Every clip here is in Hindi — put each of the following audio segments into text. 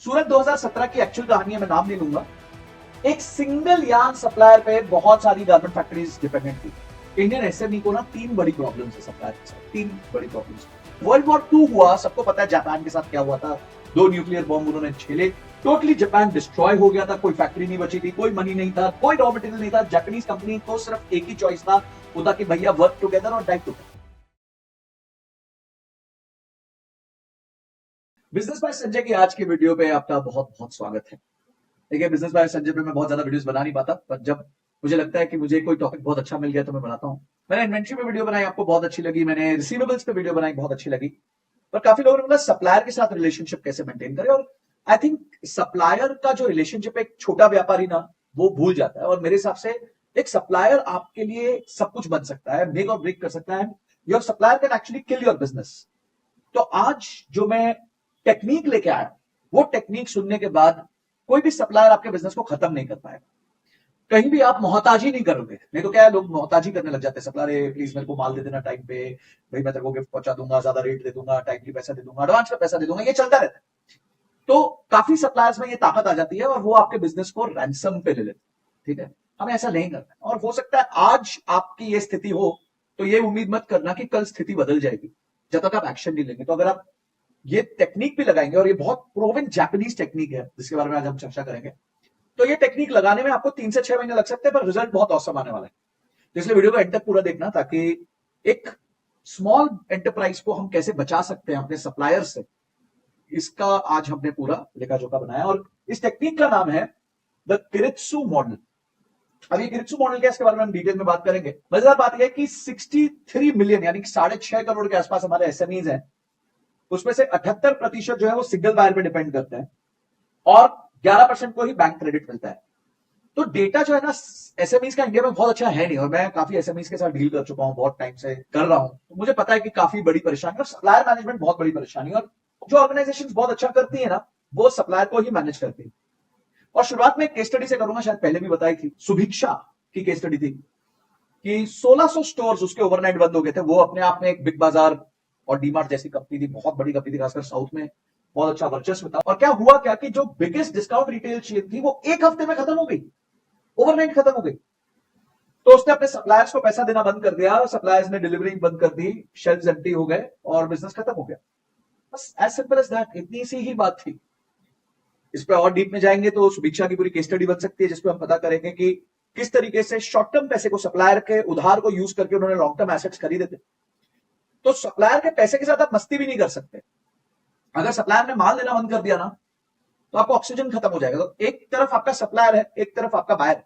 सूरत 2017 की एक्चुअल कहानी है, मैं नाम नहीं लूंगा। एक सिंगल यार्न सप्लायर पे बहुत सारी गारमेंट फैक्ट्रीज डिपेंडेंट थी। इंडियन एसएमई को ना तीन बड़ी प्रॉब्लम्स है सप्लायर के साथ, तीन बड़ी प्रॉब्लम्स। वर्ल्ड वॉर 2 हुआ, सबको पता है जापान के साथ क्या हुआ था। 2 न्यूक्लियर बॉम्ब उन्होंने झेले, टोटली जापान डिस्ट्रॉय हो गया था। कोई फैक्ट्री नहीं बची थी, कोई मनी नहीं था, कोई रॉ मटेरियल नहीं था। जापानीज कंपनी को सिर्फ एक ही चॉइस था, वो था कि भैया वर्क टुगेदर और die together. Business by Sanjay की आज की वीडियो पे आपका बहुत बहुत स्वागत है। देखिए, बिजनेस बाय संजय पे मैं बहुत ज्यादा वीडियोस बना नहीं पाता, पर जब मुझे लगता है कि मुझे कोई टॉपिक बहुत अच्छा मिल गया तो मैं बनाता हूं। मैंने इन्वेंट्री पे वीडियो बनाई, आपको बहुत अच्छी लगी। मैंने रिसीवेबल्स पे वीडियो बनाई, बहुत अच्छी लगी। पर काफी लोगों ने बोला सप्लायर के साथ रिलेशनशिप कैसे मेंटेन करें, और आई थिंक सप्लायर का जो रिलेशनशिप एक छोटा व्यापारी ना वो भूल जाता है। और मेरे हिसाब से एक सप्लायर आपके लिए सब कुछ बन सकता है, मेक और ब्रेक कर सकता है। Your supplier can actually kill your business. तो आज जो मैं टेक्निक लेके आया, वो टेक्निक सुनने के बाद कोई भी सप्लायर आपके बिजनेस को खत्म नहीं कर पाएगा। कहीं भी आप मोहताजी नहीं करोगे। नहीं तो क्या है, लोग मोहताजी करने लग जाते हैं। सप्लायर प्लीज मेरे को माल दे देना टाइम पे, भाई मैं तेरे को गिफ्ट पहुंचा दूंगा, ज्यादा रेट दे दूंगा, टाइमली पैसा दे दूंगा, एडवांस में पैसा दे दूंगा, ये चलता रहता है। तो काफी सप्लायर्स में ये ताकत आ जाती है और वो आपके बिजनेस को रैंसम पे ले लेते हैं। ठीक है, हमें ऐसा नहीं करना है। और हो सकता है आज आपकी ये स्थिति हो, तो ये उम्मीद मत करना कि कल स्थिति बदल जाएगी जब तक आप एक्शन नहीं लेंगे। तो अगर आप ये टेक्निक भी लगाएंगे, और ये बहुत प्रूवन जापानीज टेक्निक है जिसके बारे में आज हम चर्चा करेंगे, तो ये टेक्निक लगाने में आपको 3 से 6 महीने लग सकते हैं, पर रिजल्ट बहुत औसम आने वाला है। तो इसलिए वीडियो को एंड तक पूरा देखना, ताकि एक स्मॉल एंटरप्राइज को हम कैसे बचा सकते हैं अपने सप्लायर से, इसका आज हमने पूरा लेखा जोखा बनाया। और इस टेक्निक का नाम है द किरित्सु मॉडल। अब ये किरित्सु मॉडल क्या है, इसके बारे में हम डिटेल में बात करेंगे। मजेदार बात यह है कि 63 मिलियन यानी कि 6.5 करोड़ के आसपास हमारे एसएमईज हैं। उसमें से 78% जो है वो सिंगल बायर पे डिपेंड करते हैं, और 11% को ही बैंक क्रेडिट मिलता है। तो डेटा जो है ना एसएमईज का इंडिया में बहुत अच्छा है नहीं, और मैं काफी एसएमईज के साथ डील कर चुका हूं, बहुत टाइम से कर रहा हूं, तो मुझे पता है कि काफी बड़ी परेशानी और सप्लायर मैनेजमेंट बहुत बड़ी परेशानी है। और जो ऑर्गेनाइजेशन बहुत अच्छा करती है ना, वो सप्लायर को ही मैनेज करती है। और शुरुआत में एक केस स्टडी से करूंगा, शायद पहले भी बताई थी। सुभिक्षा की केस स्टडी थी कि 1600 स्टोर्स उसके ओवरनाइट बंद हो गए थे। वो अपने आप में एक बिग बाजार और डीमार्ट जैसी कंपनी थी, बहुत बड़ी कंपनी थी, खासकर साउथ में बहुत अच्छा वर्चस्व था। और क्या हुआ क्या कि जो बिगेस्ट डिस्काउंट रिटेल चेन थी वो एक हफ्ते में खत्म हो गई, ओवरनाइट खत्म हो गई। तो उसने अपने सप्लायर्स को पैसा देना बंद कर दिया, सप्लायर्स ने डिलीवरी बंद कर दी, शेल्फ्स एम्प्टी हो गए और बिजनेस खत्म हो गया। बस एज सिंपल एज दैट, इतनी सी ही बात थी। इस पे और डीप में जाएंगे तो सुभिक्षा की पूरी केस स्टडी बन सकती है, जिसपे हम पता करेंगे कि किस तरीके से शॉर्ट टर्म पैसे को, सप्लायर के उधार को यूज करके उन्होंने लॉन्ग टर्म एसेट्स खरीदे थे। तो सप्लायर के पैसे के साथ आप मस्ती भी नहीं कर सकते। अगर सप्लायर ने माल देना बंद कर दिया ना, तो आपको ऑक्सीजन खत्म हो जाएगा। तो एक तरफ आपका सप्लायर है, एक तरफ आपका बायर है,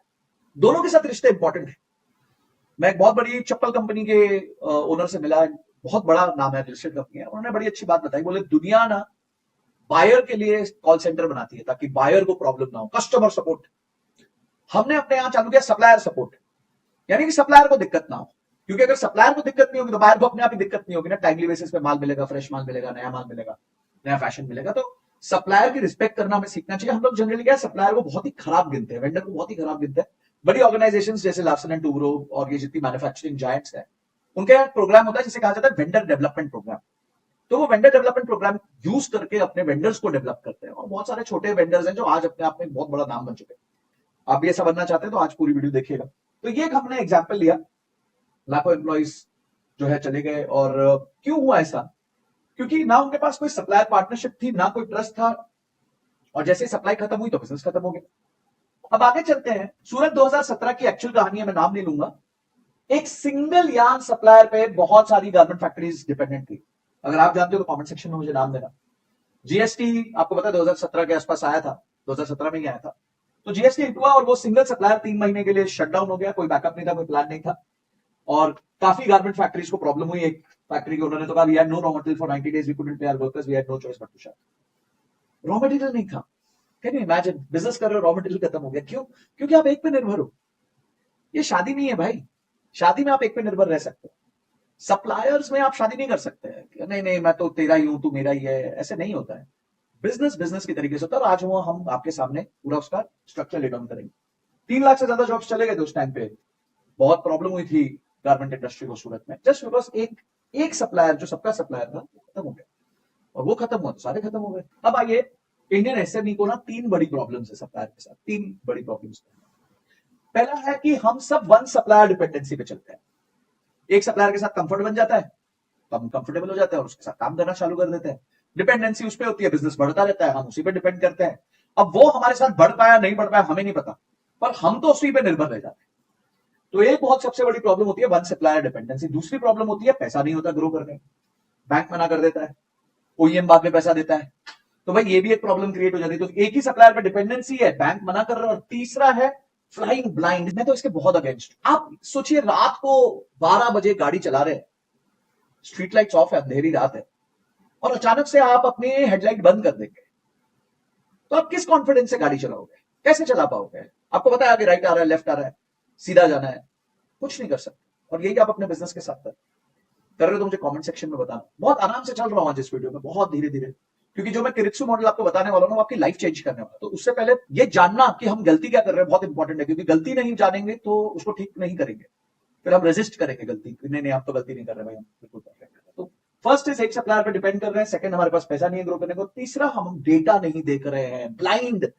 दोनों के साथ रिश्ते इंपॉर्टेंट है। मैं एक बहुत बड़ी चप्पल कंपनी के ओनर से मिला, बहुत बड़ा नाम है, लिस्टेड कंपनी है। उन्होंने बड़ी अच्छी बात बताई। बोले दुनिया ना बायर के लिए कॉल सेंटर बनाती है ताकि बायर को प्रॉब्लम ना हो, कस्टमर सपोर्ट। हमने अपने यहां चालू किया सप्लायर सपोर्ट, यानी कि सप्लायर को दिक्कत ना हो। क्योंकि अगर सप्लायर को दिक्कत नहीं होगी तो बायर को अपने आप ही दिक्कत नहीं होगी ना। टाइमली बेसिस पे माल मिलेगा, फ्रेश माल मिलेगा, नया माल मिलेगा, नया फैशन मिलेगा। तो सप्लायर की रिस्पेक्ट करना हमें सीखना चाहिए। हम लोग जनरली क्या, सप्लायर को बहुत ही खराब गिनते हैं, वेंडर को बहुत ही खराब गिनते हैं। बड़ी ऑर्गेनाइजेशंस जैसे लार्सन एंड टूब्रो और ये जितनी मैन्युफैक्चरिंग जायंट्स है, उनके यहाँ प्रोग्राम होता है जिसे कहा जाता है वेंडर डेवलपमेंट प्रोग्राम। तो वो वेंडर डेवलपमेंट प्रोग्राम यूज करके अपने वेंडर्स को डेवलप करते हैं। और बहुत सारे छोटे वेंडर्स हैं जो आज अपने आप में बहुत बड़ा नाम बन चुके हैं। आप भी ऐसा बनना चाहते हैं तो आज पूरी वीडियो देखिएगा। तो ये एक हमने एग्जाम्पल लिया, लाखों एम्प्लॉइज जो है चले गए। और क्यों हुआ ऐसा? क्योंकि ना उनके पास कोई सप्लायर पार्टनरशिप थी, ना कोई ट्रस्ट था, और जैसे सप्लाई खत्म हुई तो बिजनेस खत्म हो गया। अब आगे चलते हैं। सूरत 2017 की एक्चुअल कहानी है, मैं नाम नहीं लूंगा। एक सिंगल यार्न सप्लायर पे बहुत सारी गारमेंट फैक्ट्रीज डिपेंडेंट थी। अगर आप जानते हो तो कमेंट सेक्शन में मुझे नाम देना। जीएसटी आपको पता है 2017 के आसपास आया था, 2017 में ही आया था। तो जीएसटी हिट हुआ और वो सिंगल सप्लायर 3 महीने के लिए शटडाउन हो गया। कोई बैकअप नहीं था, कोई प्लान नहीं था, और काफी गारमेंट फैक्ट्रीज को प्रॉब्लम हुई। एक फैक्ट्री के ओनर ने तो कहा we had no raw material for 90 days, we couldn't pay our workers, we had no choice but to shut. Raw material नहीं था। कैन यू इमेजिन, बिजनेस कर रहे हो, रॉ मटेरियल खत्म हो गया। क्यों? क्योंकि आप एक पे निर्भर हो। ये शादी नहीं है भाई, शादी में आप एक पे निर्भर रह सकते हो, सप्लायर्स में आप शादी नहीं कर सकते हैं। नहीं नहीं, मैं तो तेरा ही हूं, तू मेरा ही है, ऐसे नहीं होता है। बिजनेस बिजनेस की तरीके से होता है। और आज वो हम आपके सामने पूरा उसका स्ट्रक्चर ले डाउन करेंगे। 3 लाख से ज्यादा जॉब्स चले गए थे उस टाइम पे। बहुत प्रॉब्लम हुई थी गारमेंट इंडस्ट्री को सूरत में, जस्ट बिकॉज एक एक सप्लायर जो सबका सप्लायर था वो खत्म हो गया। और वो खत्म हुआ तो सारे खत्म हो गए। अब आइए इंडियन एसएमई को ना तीन बड़ी प्रॉब्लम्स है सप्लायर के साथ, तीन बड़ी प्रॉब्लम्स। पहला है कि हम सब वन सप्लायर डिपेंडेंसी पे चलते हैं। एक सप्लायर के साथ कंफर्ट बन जाता है तो हम कंफर्टेबल हो जाते हैं और उसके साथ काम करना चालू कर देते हैं। डिपेंडेंसी उस पर होती है, बिजनेस बढ़ता रहता है, हम उसी पे डिपेंड करते हैं। अब वो हमारे साथ बढ़ पाया नहीं बढ़ पाया हमें नहीं पता, पर हम तो उसी पे निर्भर रह जाते हैं। तो एक बहुत सबसे बड़ी प्रॉब्लम होती है वन सप्लायर डिपेंडेंसी। दूसरी प्रॉब्लम होती है पैसा नहीं होता ग्रो करने, बैंक मना कर देता है, ओईएम बाद में पैसा देता है, तो भाई ये भी एक प्रॉब्लम क्रिएट हो जाती है। तो एक ही सप्लायर पे डिपेंडेंसी है, बैंक मना कर रहा है। और तीसरा है फ्लाइंग ब्लाइंड। मैं तो इसके बहुत अगेंस्ट। आप सोचिए रात को 12 बजे गाड़ी चला रहे हैं, स्ट्रीट लाइट्स ऑफ है, अंधेरी रात है, और अचानक से आप अपनी हेडलाइट बंद कर देंगे, तो आप किस कॉन्फिडेंस से गाड़ी चलाओगे, कैसे चला पाओगे? आपको पता है आगे राइट आ रहा है, लेफ्ट आ रहा है, सीधा जाना है, कुछ नहीं कर सकते। और यही आप अपने बिजनेस के साथ कर रहे हो तो मुझे कमेंट सेक्शन में बताना। बहुत आराम से चल रहा हूं आज इस वीडियो में, बहुत धीरे धीरे, क्योंकि जो मैं किरित्सु मॉडल आपको बताने वाला हूं वो आपकी लाइफ चेंज करने वाला। तो उससे पहले ये जानना कि हम गलती क्या कर रहे हैं बहुत इंपॉर्टेंट है, क्योंकि गलती नहीं जानेंगे तो उसको ठीक नहीं करेंगे, फिर हम रेजिस्ट करेंगे गलती, नहीं नहीं आप तो गलती नहीं कर रहे भाई, हम बिल्कुल कर रहे हैं। तो फर्स्ट इज एक सप्लायर पे डिपेंड कर रहे हैं, सेकंड हमारे पास पैसा नहीं है ग्रो करने को, तीसरा हम डेटा नहीं देख रहे हैं, ब्लाइंड,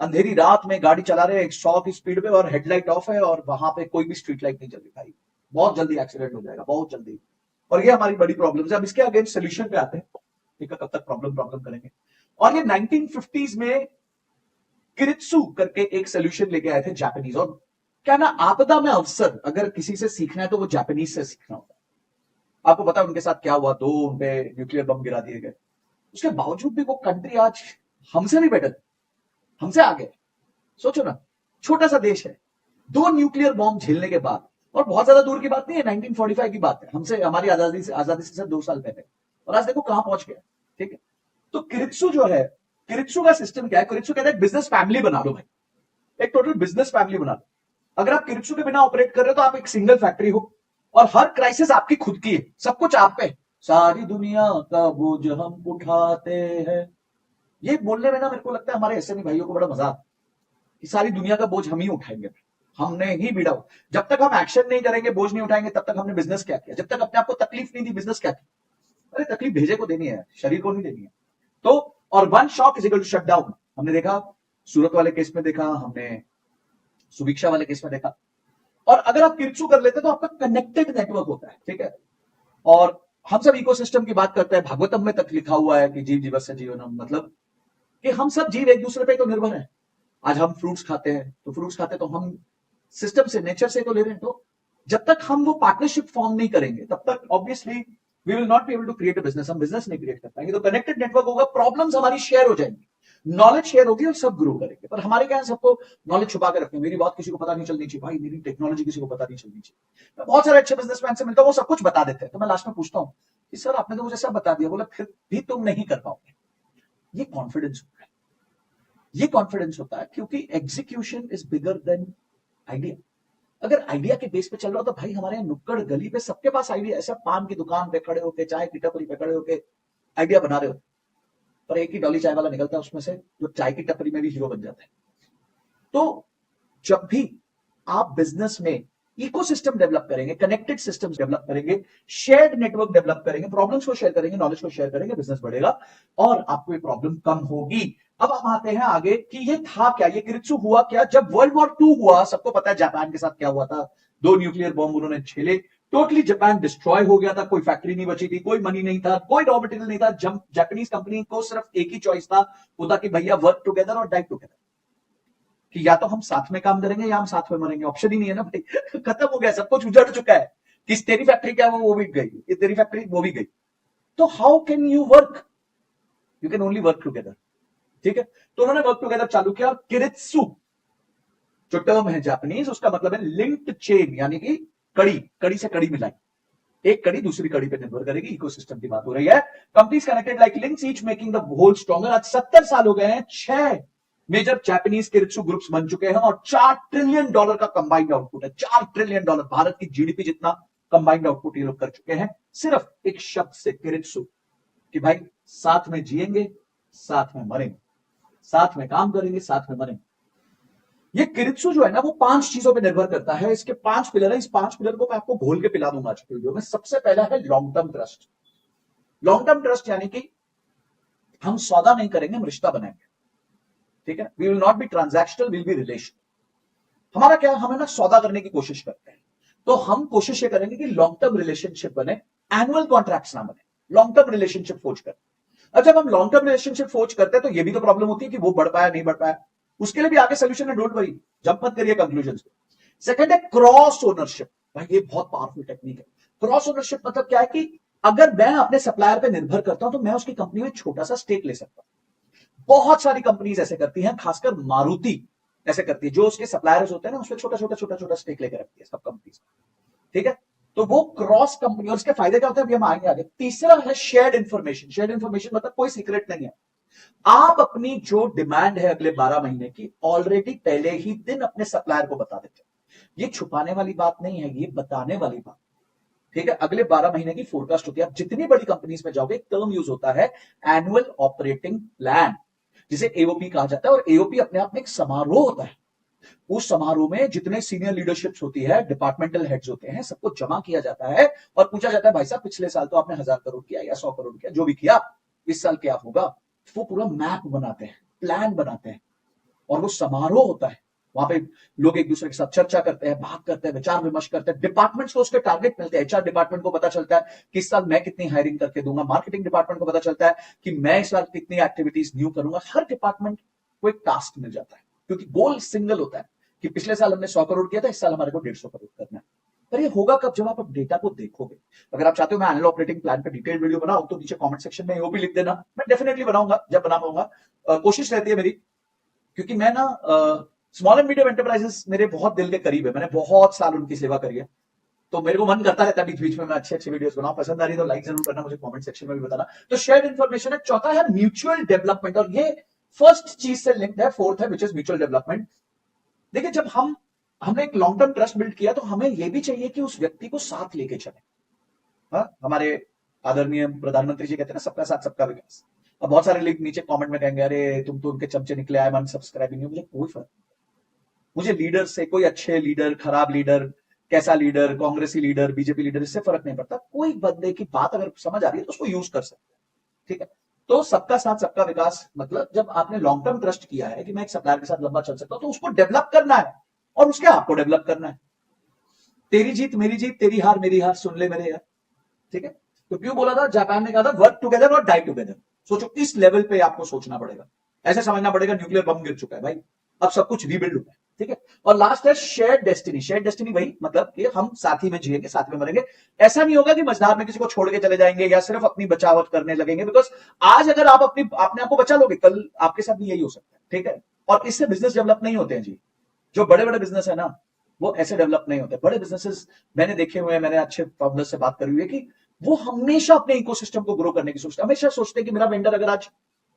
अंधेरी रात में गाड़ी चला रहे हैं 100 की स्पीड पे और हेडलाइट ऑफ है और वहां पे कोई भी स्ट्रीट लाइट नहीं चल रही भाई, बहुत जल्दी एक्सीडेंट हो जाएगा, बहुत जल्दी। और ये हमारी बड़ी प्रॉब्लम है। अब इसके अगेंस्ट सोल्यूशन पे आते हैं, ठीक है, कब तक प्रॉब्लम प्रॉब्लम करेंगे। और ये 1950s में किरित्सु करके एक सोल्यूशन लेके आए थे जापानीज। और क्या ना, आपदा में अवसर अगर किसी से सीखना है तो वो जापानीज से सीखना होता है। आपको पता है उनके साथ क्या हुआ, दो उनपे न्यूक्लियर बम गिरा दिए गए, उसके बावजूद भी वो कंट्री आज हमसे भी बेटर, हमसे आगे। सोचो ना, छोटा सा देश है, दो न्यूक्लियर बॉम्ब झेलने के बाद, और बहुत ज्यादा दूर की बात नहीं है, 1945 की बात है, हमसे हमारी आजादी से सिर्फ 2 साल पहले, और आज देखो कहां पहुंच गया। ठीक है, तो किरित्सु जो है, किरित्सु का सिस्टम क्या है, किरित्सु कहता है बिजनेस फैमिली बना लो भाई, एक टोटल बिजनेस फैमिली बना लो। अगर आप किरित्सु के बिना ऑपरेट कर रहे हो तो आप एक सिंगल फैक्ट्री हो, और हर क्राइसिस आपकी खुद की है, सब कुछ आप पे, सारी दुनिया का बोझ हम उठाते हैं। ये बोलने में ना मेरे को लगता है हमारे एसएमई भाइयों को बड़ा मजा आता है कि सारी दुनिया का बोझ हम ही उठाएंगे, हमने ही बीड़ा। जब तक हम एक्शन नहीं करेंगे, बोझ नहीं उठाएंगे, तब तक हमने बिजनेस क्या किया? जब तक अपने आप को तकलीफ नहीं दी, बिजनेस क्या किया? अरे तकलीफ भेजे को देनी है, शरीर को नहीं देनी है। तो और one shock is equal to shut down, हमने देखा सूरत वाले केस में, देखा हमने सुभिक्षा वाले केस में देखा। और अगर आप किरित्सु कर लेते तो आपका कनेक्टेड नेटवर्क होता है, ठीक है। और हम सब इकोसिस्टम की बात करते हैं, भागवतम में तक लिखा हुआ है कि जीव जीवस्य जीवनम, मतलब कि हम सब जीव एक दूसरे पे तो निर्भर है। आज हम फ्रूट्स खाते हैं तो हम सिस्टम से, नेचर से तो ले रहे हैं। तो जब तक हम वो पार्टनरशिप फॉर्म नहीं करेंगे तब तक obviously we will not be able to create a business, हम बिजनेस नहीं क्रिएट कर पाएंगे। तो कनेक्टेड नेटवर्क होगा, प्रॉब्लम्स हमारी शेयर हो जाएंगी, नॉलेज शेयर होगी और सब ग्रो करेंगे। पर हमारे क्या है, सबको नॉलेज छुपा के रखते हैं, मेरी बात किसी को पता नहीं चलनी चाहिए भाई, मेरी टेक्नोलॉजी किसी को पता नहीं चलनी चाहिए। मैं बहुत सारे अच्छे बिजनेसमैन से मिलता हूं, वो सब कुछ बता देते हैं, तो मैं लास्ट में पूछता हूं कि सर आपने तो मुझे सब बता दिया, बोला फिर भी तुम नहीं कर पाओगे। ये कॉन्फिडेंस होता है, ये कॉन्फिडेंस होता है, क्योंकि execution is bigger than idea. अगर आइडिया के बेस पे चल रहा हो तो भाई हमारे यहाँ नुक्कड़ गली पे सबके पास आइडिया, ऐसा पान की दुकान पे खड़े होके, चाय की टपरी पे खड़े होके आइडिया बना रहे हो, पर एक ही डॉली चाय वाला निकलता है उसमें से जो चाय की टपरी में भी हीरो बन जाता है। तो जब भी आप बिजनेस में इकोसिस्टम डेवलप करेंगे, कनेक्टेड सिस्टम्स डेवलप करेंगे, शेयर्ड नेटवर्क डेवलप करेंगे, प्रॉब्लम्स को शेयर करेंगे, नॉलेज को शेयर करेंगे, बिजनेस बढ़ेगा और आपको ये प्रॉब्लम कम होगी। अब हम आते हैं आगे कि ये था क्या, ये किरित्सु हुआ क्या? जब वर्ल्ड वॉर 2 हुआ, सबको पता है जापान के साथ क्या हुआ था, 2 न्यूक्लियर बॉम्ब उन्होंने झेले, टोटली जापान डिस्ट्रॉय हो गया था, कोई फैक्ट्री नहीं बची थी, कोई मनी नहीं था, कोई रॉ मटेरियल नहीं था। जापानीज कंपनी को सिर्फ एक ही चॉइस था, वो था कि भैया वर्क टुगेदर और डाई टुगेदर, कि या तो हम साथ में काम करेंगे या हम साथ में मरेंगे, ऑप्शन ही नहीं है ना भाई। खत्म हो गया, सब कुछ उजड़ चुका है कि तेरी फैक्ट्री क्या वो भी गई, ये तेरी फैक्ट्री वो भी गई, तो how can you work? You can only work together, ठीक है। तो उन्होंने वर्क टुगेदर चालू किया। किरित्सु जो टर्म है जापानीज, उसका मतलब है लिंक्ड चेन, यानी कि कड़ी, कड़ी से कड़ी मिलाई, एक कड़ी दूसरी कड़ी पे निर्भर करेगी, इकोसिस्टम की बात हो रही है। Companies connected like links each making the whole stronger. आज 70 साल हो गए हैं, 6 मेजर जापानीज किरित्सु ग्रुप्स बन चुके हैं और $4 ट्रिलियन का कंबाइंड आउटपुट है, $4 ट्रिलियन, भारत की जीडीपी जितना कंबाइंड आउटपुट ये लोग कर चुके हैं, सिर्फ एक शब्द से, किरित्सु, कि भाई साथ में जिएंगे, साथ में मरेंगे, साथ में काम करेंगे, साथ में मरेंगे। ये किरित्सु जो है ना, वो 5 चीजों पे निर्भर करता है, इसके 5 पिलर है। इस 5 पिलर को मैं आपको घोल के पिला दूंगा आज की वीडियो में। सबसे पहला है long term trust. Long term trust यानी कि हम सौदा नहीं करेंगे, हम रिश्ता बनाएंगे, ठीक है। We will not be transactional, will be relation. हमारा क्या है, हमें ना सौदा करने की कोशिश करते हैं, तो हम कोशिश ये करेंगे कि लॉन्ग टर्म रिलेशनशिप बने, एनुअल कॉन्ट्रैक्ट्स ना बने, लॉन्ग टर्म रिलेशनशिप फोर्ज करें। और जब हम लॉन्ग टर्म रिलेशनशिप फोर्ज करते हैं तो ये भी तो प्रॉब्लम होती है कि वो बढ़ पाया नहीं बढ़ पाया, उसके लिए भी आगे सोल्यूशन है, डोंट वरी, जंप मत करिए कंक्लूजन पे। सेकंड है क्रॉस ओनरशिप। भाई ये बहुत पावरफुल टेक्निक है। क्रॉस ओनरशिप मतलब क्या है कि अगर मैं अपने सप्लायर पे निर्भर करता हूं तो मैं उसकी कंपनी में छोटा सा स्टेक ले सकता हूं। बहुत सारी कंपनीज ऐसे करती हैं, खासकर मारुति ऐसे करती है, जो उसके सप्लायर्स होते हैं ना उसमें छोटा छोटा छोटा छोटा स्टेक लेकर रखती है सब कंपनीज, ठीक है। तो वो क्रॉस कंपनी, और इसके फायदे क्या होते हैं अभी हम आएंगे आगे। तीसरा है शेयर्ड इन्फॉर्मेशन। शेयर्ड इन्फॉर्मेशन मतलब कोई सीक्रेट नहीं है, आप अपनी जो डिमांड है अगले 12 महीने की ऑलरेडी पहले ही दिन अपने सप्लायर को बता देते हैं। ये छुपाने वाली बात नहीं है, ये बताने वाली बात, ठीक है। अगले 12 महीने की फोरकास्ट होती है। आप जितनी बड़ी कंपनीज में जाओगे एक टर्म यूज होता है, एनुअल ऑपरेटिंग प्लान, जिसे एओपी कहा जाता है। और एओपी अपने आप में एक समारोह होता है। उस समारोह में जितने सीनियर लीडरशिप्स होती है, डिपार्टमेंटल हेड्स होते हैं, सबको जमा किया जाता है और पूछा जाता है भाई साहब पिछले साल तो आपने 1000 करोड़ किया या 100 करोड़ किया, जो भी किया, इस साल क्या होगा। वो पूरा मैप बनाते हैं, प्लान बनाते हैं, और वो समारोह होता है। वहां पे लोग एक दूसरे के साथ चर्चा करते हैं, बात करते हैं, विचार विमर्श करते हैं। डिपार्टमेंट्स को उसके टारगेट मिलते हैं। एचआर डिपार्टमेंट को पता चलता है कि इस साल मैं कितनी हायरिंग करके दूंगा, मार्केटिंग डिपार्टमेंट को पता चलता है कि मैं इस साल कितनी एक्टिविटीज न्यू करूंगा। हर डिपार्टमेंट को एक टास्क मिल जाता है, क्योंकि गोल सिंगल होता है कि पिछले साल हमने 100 करोड़ किया था, इस साल हमारे को 150 करोड़ करना है। पर ये होगा कब, जब आप डेटा को देखोगे। अगर आप चाहते हो मैं एनुअल ऑपरेटिंग प्लान पे डिटेल वीडियो बनाऊं तो नीचे कमेंट सेक्शन में वो भी लिख देना, मैं डेफिनेटली बनाऊंगा जब बना पाऊंगा। कोशिश रहती है मेरी, क्योंकि मैं ना स्मॉल एंड मीडियम एंटरप्राइजेस मेरे बहुत दिल के करीब है, मैंने बहुत साल उनकी सेवा करी है, तो मेरे को मन करता रहता है बीच बीच में मैं अच्छे अच्छे वीडियोस बनाऊं। पसंद आ रही तो लाइक जरूर करना, मुझे कमेंट सेक्शन में भी बताना। तो शेयर्ड इन्फॉर्मेशन है। चौथा है म्यूचुअल डेवलपमेंट, और ये फर्स्ट चीज से लिंक्ड है। फोर्थ है विच इज म्यूचुअल डेवलपमेंट। देखिए जब हमने एक लॉन्ग टर्म ट्रस्ट बिल्ड किया तो हमें यह भी चाहिए कि उस व्यक्ति को साथ लेके चले। हाँ, हमारे आदरणीय प्रधानमंत्री जी कहते हैं ना, सबका साथ सबका विकास। अब बहुत सारे लोग नीचे कमेंट में कहेंगे अरे तुम तो उनके चमचे निकले आए, मन सब्सक्राइबिंग नहीं। मुझे कोई फर्क नहीं, मुझे लीडर से, कोई अच्छे लीडर, खराब लीडर, कैसा लीडर, कांग्रेसी लीडर, बीजेपी लीडर, इससे फर्क नहीं पड़ता। कोई बंदे की बात अगर समझ आ रही है तो उसको यूज कर सकते हैं, ठीक है। तो सबका साथ सबका विकास मतलब जब आपने लॉन्ग टर्म ट्रस्ट किया है कि मैं एक सप्लायर के साथ लंबा चल सकता हूं, तो उसको डेवलप करना है और उसके आपको डेवलप करना है। तेरी जीत मेरी जीत, तेरी हार मेरी हार, सुन ले मेरे यार, ठीक है। तो क्यों बोला था, जापान ने कहा था वर्क टुगेदर और डाई टुगेदर। सोचो इस लेवल पे आपको सोचना पड़ेगा, ऐसे समझना पड़ेगा न्यूक्लियर बम गिर चुका है भाई, अब सब कुछ रीबिल्ड हुआ है, ठीक है। और लास्ट है शेयर्ड डेस्टिनी। शेयर्ड डेस्टिनी वही मतलब कि हम साथ ही में जिएंगे, साथ में मरेंगे। ऐसा नहीं होगा कि मझधार में किसी को छोड़ के चले जाएंगे या सिर्फ अपनी बचावट करने लगेंगे, बिकॉज आज अगर आप अपने आप को बचा लोगे, कल आपके साथ भी यही हो सकता है, ठीक है। और इससे बिजनेस डेवलप नहीं होते हैं जी। जो बड़े बड़े बिजनेस है ना, वो ऐसे डेवलप नहीं होते। बड़े बिजनेसेस मैंने देखे हुए हैं, मैंने अच्छे फाउंडर्स से बात करी हुई है कि वो हमेशा अपने इकोसिस्टम को ग्रो करने की सोचते हैं। हमेशा सोचते हैं कि मेरा वेंडर अगर आज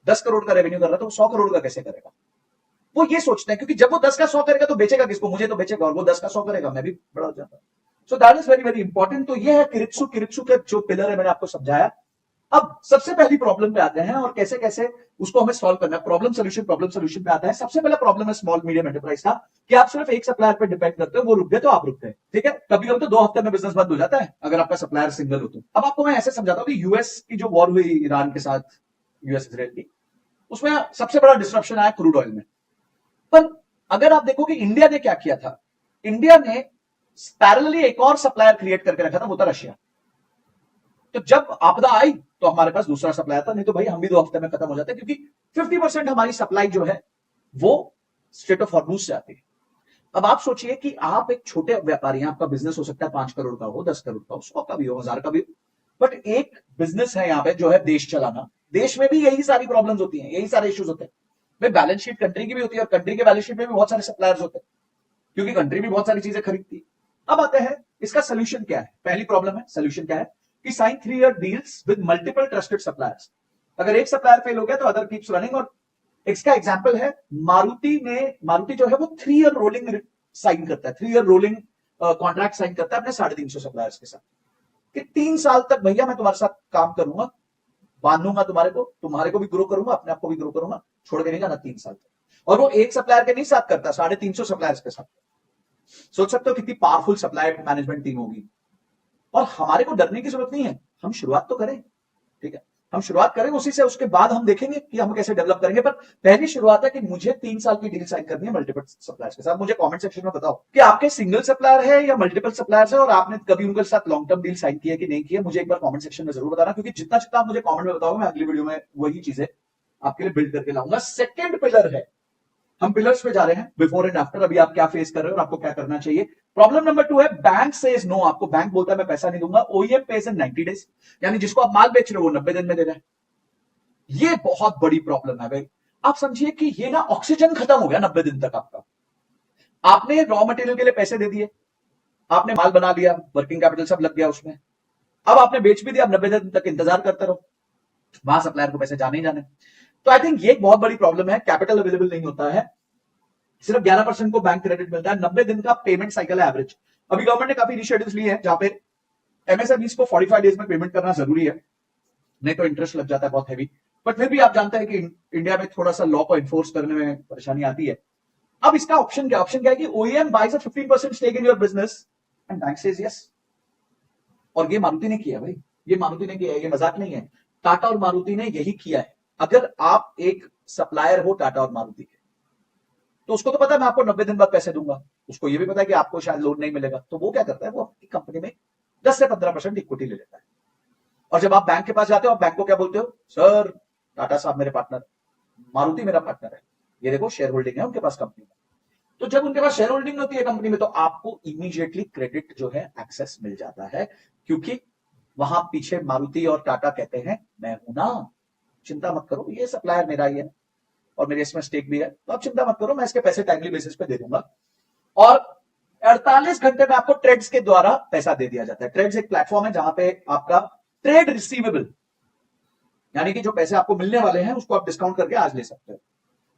10 करोड़ का रेवेन्यू कर रहा है तो वो 100 करोड़ का कैसे करेगा। वो ये सोचते हैं क्योंकि जब वो 10 का 100 करेगा तो बेचेगा किसको, मुझे तो बेचेगा, और वो 10 का 100 करेगा, मैं भी बड़ा हो जाता। So that is very very important. तो ये है किरित्सु। किरित्सु के जो पिलर है मैंने आपको समझाया। अब सबसे पहली प्रॉब्लम पे आते हैं और कैसे कैसे उसको हमें सॉल्व करना है। प्रॉब्लम सोल्यूशन पे आता है। सबसे पहला प्रॉब्लम है स्मॉल मीडियम एंटरप्राइज का, कि आप सिर्फ एक सप्लायर पे डिपेंड करते हो, वो रुक गए तो आप रुक गए, ठीक है। कभी कभी तो 2 हफ्ते में बिजनेस बंद हो जाता है अगर आपका सप्लायर सिंगल हो तो। अब आपको मैं ऐसे समझाता हूं कि यूएस की जो वॉर हुई ईरान के साथ, यूएस इजराइल की, उसमें सबसे बड़ा डिस्ट्रप्शन आया क्रूड ऑयल में। पर अगर आप देखो कि इंडिया ने क्या किया था, इंडिया ने पैरेलली एक और सप्लायर क्रिएट करके रखा था, वो था रशिया। तो जब आपदा आई तो हमारे पास दूसरा सप्लाई था, नहीं तो भाई हम भी 2 हफ्ते में खत्म हो जाते, क्योंकि 50% हमारी सप्लाई जो है वो स्ट्रेट ऑफ हॉर्मूज से आती है। अब आप सोचिए कि आप एक छोटे व्यापारी हैं, आपका बिजनेस हो सकता है 5 करोड़ का हो, 10 करोड़ का हो, 100 का भी हो, 1000 का भी हो, बट एक बिजनेस है यहाँ पे जो है देश चलाना। देश में भी यही सारी प्रॉब्लम्स होती हैं, यही सारे इश्यूज होते हैं भाई। बैलेंस शीट कंट्री की भी होती है और कंट्री के बैलेंस शीट में भी बहुत सारे सप्लायर्स होते हैं, क्योंकि कंट्री भी बहुत सारी चीजें खरीदती है। अब आते हैं इसका सोल्यूशन क्या है। पहली प्रॉब्लम है, सोल्यूशन क्या है कि sign 3 year deals with multiple trusted suppliers. अगर एक सप्लायर फेल हो गया तो अदर कीप्स रनिंग। और इसका एग्जांपल है मारुति जो है वो 3 ईयर रोलिंग साइन करता है, 3 ईयर रोलिंग कॉन्ट्रैक्ट साइन करता है अपने 350 सप्लायर्स के साथ, कि 3 साल तक भैया मैं तुम्हारे साथ काम करूंगा, बांधूंगा तुम्हारे को भी ग्रो करूंगा, अपने आप को भी ग्रो करूंगा, छोड़ के नहीं जाना 3 साल तक। और वो एक सप्लायर के नहीं साथ करता, 350 सप्लायर्स के साथ। सोच सकते हो कितनी पावरफुल सप्लाई मैनेजमेंट टीम होगी। और हमारे को डरने की जरूरत नहीं है, हम शुरुआत तो करें, ठीक है। हम शुरुआत करेंगे उसी से, उसके बाद हम देखेंगे कि हम कैसे डेवलप करेंगे। पर पहली शुरुआत है कि मुझे 3 साल की डील साइन करनी है मल्टीपल सप्लायर्स के साथ। मुझे कमेंट सेक्शन में बताओ कि आपके सिंगल सप्लायर है या मल्टीपल सप्लायर्स है, और आपने कभी उनके साथ लॉन्ग टर्म डील साइन की है कि नहीं की है। मुझे एक बार कमेंट सेक्शन में जरूर बताना, क्योंकि जितना जितना आप मुझे कमेंट में बताओगे मैं अगली वीडियो में वही चीजें आपके लिए बिल्ड करके लाऊंगा। सेकेंड पिलर है, हम पिलर्स पे जा रहे हैं, बिफोर एंड आफ्टर। अभी आप क्या फेस कर रहे हो और आपको क्या करना चाहिए। प्रॉब्लम नंबर 2 है बैंक सेज नो। आपको बैंक बोलता है मैं पैसा नहीं दूंगा। ओईएम पेज इन 90 डेज, यानी जिसको आप माल बेच रहे हो वो 90 दिन में दे रहा है। ये बहुत बड़ी प्रॉब्लम है भाई। आप समझिए कि ये ना ऑक्सीजन खत्म हो गया 90 दिन तक आपका। आपने रॉ मटेरियल के लिए पैसे दे दिए, आपने माल बना लिया, वर्किंग कैपिटल सब लग गया उसमें, अब आपने बेच भी दिया, अब 90 दिन तक इंतजार करते रहो, वहां सप्लायर को पैसे जाने ही जाने। तो आई थिंक ये एक बहुत बड़ी प्रॉब्लम है। कैपिटल अवेलेबल नहीं होता है, सिर्फ 11% को बैंक क्रेडिट मिलता है। 90 दिन का पेमेंट साइकिल है एवरेज। अभी गवर्नमेंट ने काफी इनिशिएटिव्स लिए हैं जहां पे एमएसएमईज को 45 डेज में पेमेंट करना जरूरी है, नहीं तो इंटरेस्ट लग जाता है बहुत हैवी। बट फिर भी आप जानते हैं कि इंडिया में थोड़ा सा लॉ को एनफोर्स करने में परेशानी आती है। अब इसका ऑप्शन क्या, ऑप्शन क्या है कि OEM buys a 15% stake in your business and bank says yes. और ये मारुति ने किया भाई, ये मारुति ने किया है, ये मजाक नहीं है। टाटा और मारुति ने यही किया है। अगर आप एक सप्लायर हो टाटा और मारुति के, तो उसको तो पता है मैं आपको 90 दिन बाद पैसे दूंगा, उसको ये भी पता है कि आपको शायद लोन नहीं मिलेगा, तो वो क्या करता है, वो अपनी कंपनी में 10 से 15% इक्विटी ले लेता है। और जब आप बैंक के पास जाते हो, आप बैंक को क्या बोलते हो, सर टाटा साहब मेरे पार्टनर, मारुति मेरा पार्टनर है, ये देखो शेयर होल्डिंग है उनके पास कंपनी में। तो जब उनके पास शेयर होल्डिंग होती है कंपनी में, तो आपको इमीडिएटली क्रेडिट जो है एक्सेस मिल जाता है, क्योंकि वहां पीछे मारुति और टाटा कहते हैं मैं हूं ना, चिंता मत करो, ये सप्लायर मेरा ही है और मेरे इसमें स्टेक भी है, तो आप चिंता मत करो, मैं इसके पैसे टाइमली बेसिस पे दे दूंगा। और 48 घंटे में आपको ट्रेड्स के द्वारा पैसा दे दिया जाता है। ट्रेड्स एक प्लेटफॉर्म है जहां पे आपका ट्रेड रिसीवेबल, यानी कि जो पैसे आपको मिलने वाले हैं उसको आप डिस्काउंट करके आज ले सकते हो।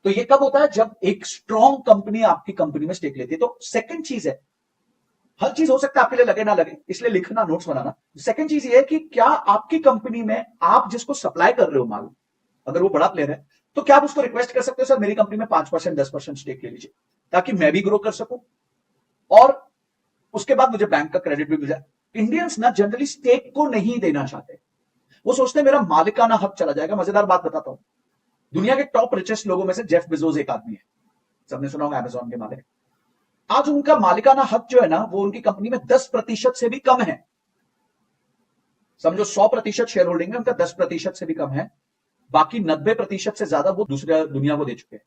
तो ये कब होता है, जब एक स्ट्रॉन्ग कंपनी आपकी कंपनी में स्टेक लेती है। तो सेकंड चीज है, हर चीज हो सकता है आपके लिए लगे ना लगे, इसलिए लिखना, नोट्स बनाना। सेकंड चीज ये है कि क्या आपकी कंपनी में आप जिसको सप्लाई कर रहे हो माल, अगर वो बड़ा प्लेयर है, तो क्या आप उसको रिक्वेस्ट कर सकते हो, सर मेरी कंपनी में 5% 10% स्टेक ले लीजिए, ताकि मैं भी ग्रो कर सकूं और उसके बाद मुझे बैंक का क्रेडिट भी मिल जाए। इंडियंस ना जनरली स्टेक को नहीं देना चाहते, वो सोचते हैं मेरा मालिकाना हक चला जाएगा। मजेदार बात बताता हूं, दुनिया के टॉप रिचेस्ट लोगों में से जेफ बेजोस एक आदमी है, सबने सुना होगा, अमेज़न के मालिक। आज उनका मालिकाना हक जो है ना, वो उनकी कंपनी में 10% से भी कम है। समझो 100% शेयर होल्डिंग है, उनका 10% से भी कम है, बाकी 90% से ज्यादा वो दूसरे दुनिया को दे चुके हैं,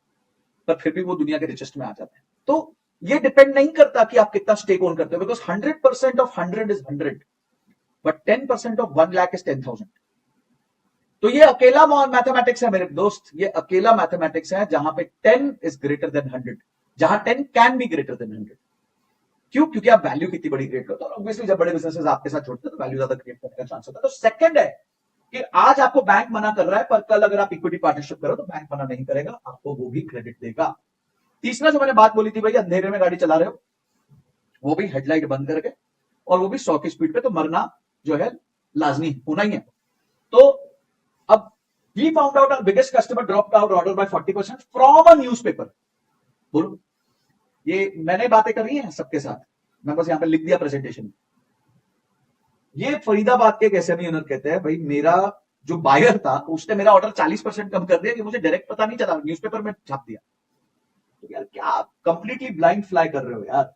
पर फिर भी वो दुनिया के रिचेस्ट में आ जाते हैं। तो ये डिपेंड नहीं करता कि आप कितना स्टेक ओन करते हो, because 100% of 100 is 100, but 10% of 1 lakh is 10,000। तो ये अकेला मैथमेटिक्स है मेरे दोस्त, ये अकेला मैथमेटिक्स है जहां पे 10 इज ग्रेटर देन 100, जहां 10 कैन बी ग्रेटर देन 100। क्यों? क्योंकि आप वैल्यू कितनी बड़ी क्रिएट करते हो, ऑब्वियसली जब बड़े बिजनेसेस आपके साथ जुड़ते हैं तो वैल्यू ज्यादा क्रिएट करने का चांस होता है। तो सेकंड है कि आज आपको बैंक मना कर रहा है, पर कल अगर आप इक्विटी पार्टनरशिप करो तो बैंक मना नहीं करेगा, आपको वो भी क्रेडिट देगा। तीसरा जो मैंने बात बोली थी भाई, अंधेरे में गाड़ी चला रहे हो, वो भी हेडलाइट बंद करके, और वो भी 100 की स्पीड पे, तो मरना जो है लाजमी होना ही है। तो अब we found out our biggest customer dropped our order by 40% from a newspaper। बोलो, ये मैंने बातें कर रही हैं सबके साथ, मैं बस यहां पे लिख दिया प्रेजेंटेशन। ये फरीदाबाद के एक एसएमई ओनर कहते हैं भाई, मेरा जो बायर था उसने मेरा ऑर्डर 40% कम कर दिया कि मुझे डायरेक्ट पता नहीं चला, न्यूज़पेपर में छाप दिया। तो यार क्या कंप्लीटली ब्लाइंड फ्लाई कर रहे हो यार,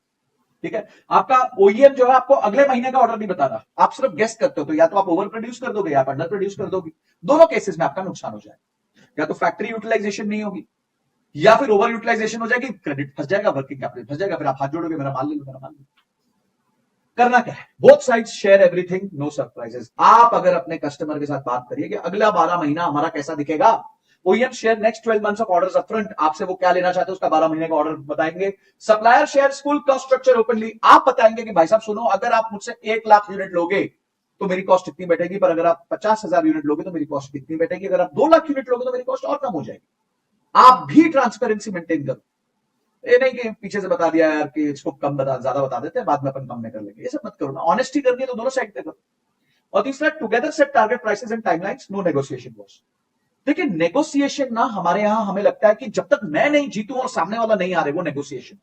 ठीक है। आपका ओईएम जो है आपको अगले महीने का ऑर्डर नहीं बता रहा, आप सिर्फ गेस करते हो, तो या तो आप ओवर प्रोड्यूस कर दोगे या आप अंडर प्रोड्यूस कर दोगे, दोनों केसेस में आपका नुकसान हो जाएगा। या तो फैक्ट्री यूटिलाइजेशन नहीं होगी, या फिर ओवर यूटिलाइजेशन हो जाएगी, क्रेडिट फंस जाएगा, वर्किंग कैपिटल फंस जाएगा, फिर आप हाथ जोड़ोगे, मेरा माल ले लो, मेरा माल ले लो। करना क्या है, both sides share everything, no surprises. आप अगर अपने कस्टमर के साथ बात करिए कि अगला 12 महीना हमारा कैसा दिखेगा, OEM share next 12 months of orders upfront, आपसे वो क्या लेना चाहते हैं उसका 12 महीने का ऑर्डर बताएंगे। Supplier share full cost structure openly, आप बताएंगे कि भाई साहब सुनो, अगर आप मुझसे 1 लाख यूनिट लोगे तो मेरी कॉस्ट इतनी बैठेगी, पर अगर आप 50,000 यूनिट लोगे तो मेरी कॉस्ट इतनी बैठेगी, अगर आप 2 लाख यूनिट लोगे तो मेरी कॉस्ट और कम हो जाएगी। आप भी ट्रांसपेरेंसी मेंटेन करो, ये नहीं कि पीछे से बता दिया यार कि इसको कम बता, ज्यादा बता देते हैं, बाद में अपन कम में कर लेंगे, ये सब मत करो ना। ऑनेस्टी करनी है तो दोनों साइड पे करो। और तीसरा, together set target prices and timelines, no negotiation was. देखिए नेगोशिएशन ना हमारे यहां हमें लगता है कि जब तक मैं नहीं जीतूं और सामने वाला नहीं आ रहे, वो नेगोशिएशन।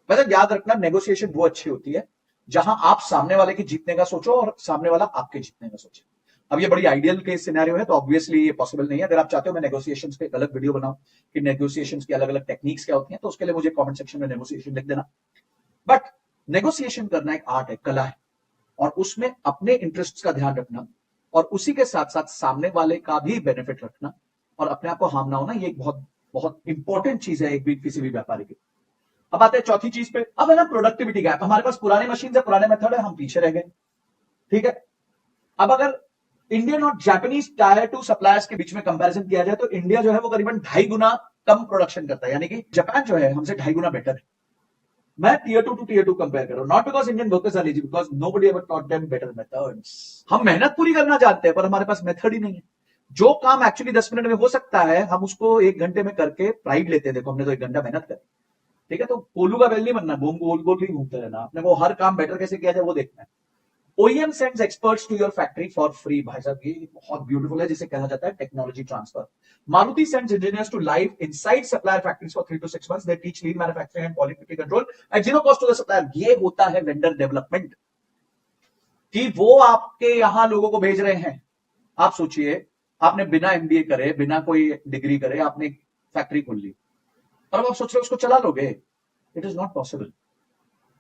वैसे याद रखना, नेगोशिएशन वो अच्छी होती है जहां आप सामने वाले के जीतने का सोचो और सामने वाला आपके जीतने का सोचे। अब ये बड़ी आइडियल केस सिनेरियो है, तो ऑब्वियसली ये पॉसिबल नहीं है। अगर आप चाहते हो मैं नेगोशिएशंस पे एक अलग वीडियो बनाऊं कि नेगोशिएशंस की अलग अलग टेक्निक्स क्या होती हैं, तो उसके लिए मुझे कमेंट सेक्शन में नेगोशिएशन लिख देना। बट नेगोशिएशन करना एक आर्ट है, कला है, और उसमें अपने इंटरेस्ट का ध्यान रखना और उसी के साथ साथ सामने वाले का भी बेनिफिट रखना और अपने आप को हार्म ना होना, ये एक बहुत बहुत इंपॉर्टेंट चीज है एक भी किसी भी व्यापारी की। अब आते हैं चौथी चीज पे। अब है ना प्रोडक्टिविटी गैप। हमारे पास पुराने मशीन है, पुराने मेथड है, हम पीछे रह गए। ठीक है, अब अगर इंडियन और जापानीज टायर 2 सप्लायर्स के बीच में कंपैरिजन किया जाए तो इंडिया जो है वो करीबन 2.5 गुना कम प्रोडक्शन करता है, यानी कि जापान जो है हमसे 2.5 गुना बेटर है। मैं टीयर 2 टू टीयर 2 कंपेयर कर रहा हूं, not because Indian workers are lazy, because nobody ever taught them better methods. हम मेहनत पूरी करना जानते हैं पर हमारे पास मेथड ही नहीं है। जो काम एक्चुअली 10 मिनट में हो सकता है हम उसको 1 घंटे में करके प्राइड लेते हैं, देखो हमने तो 1 घंटा मेहनत करी। ठीक है, तो कोलू का बेल नहीं बनना, गोल गोल ही घूमते रहना, अपने को हर काम बेटर कैसे किया जाए वो देखना है। OEM sends experts to your factory for free। भाई साहब ये बहुत ब्यूटीफुल है, जिसे कहा जाता है technology transfer. Maruti sends engineers to live inside supplier factories for 3 to 6 months। They teach lean manufacturing and quality control at zero cost to the supplier। ये होता है वेंडर डेवलपमेंट, कि वो आपके यहां लोगों को भेज रहे हैं। आप सोचिए, आपने बिना MBA करे, बिना कोई डिग्री करे आपने फैक्ट्री खोल ली और अब आप सोच रहे हो उसको चला लोगे। इट इज नॉट पॉसिबल,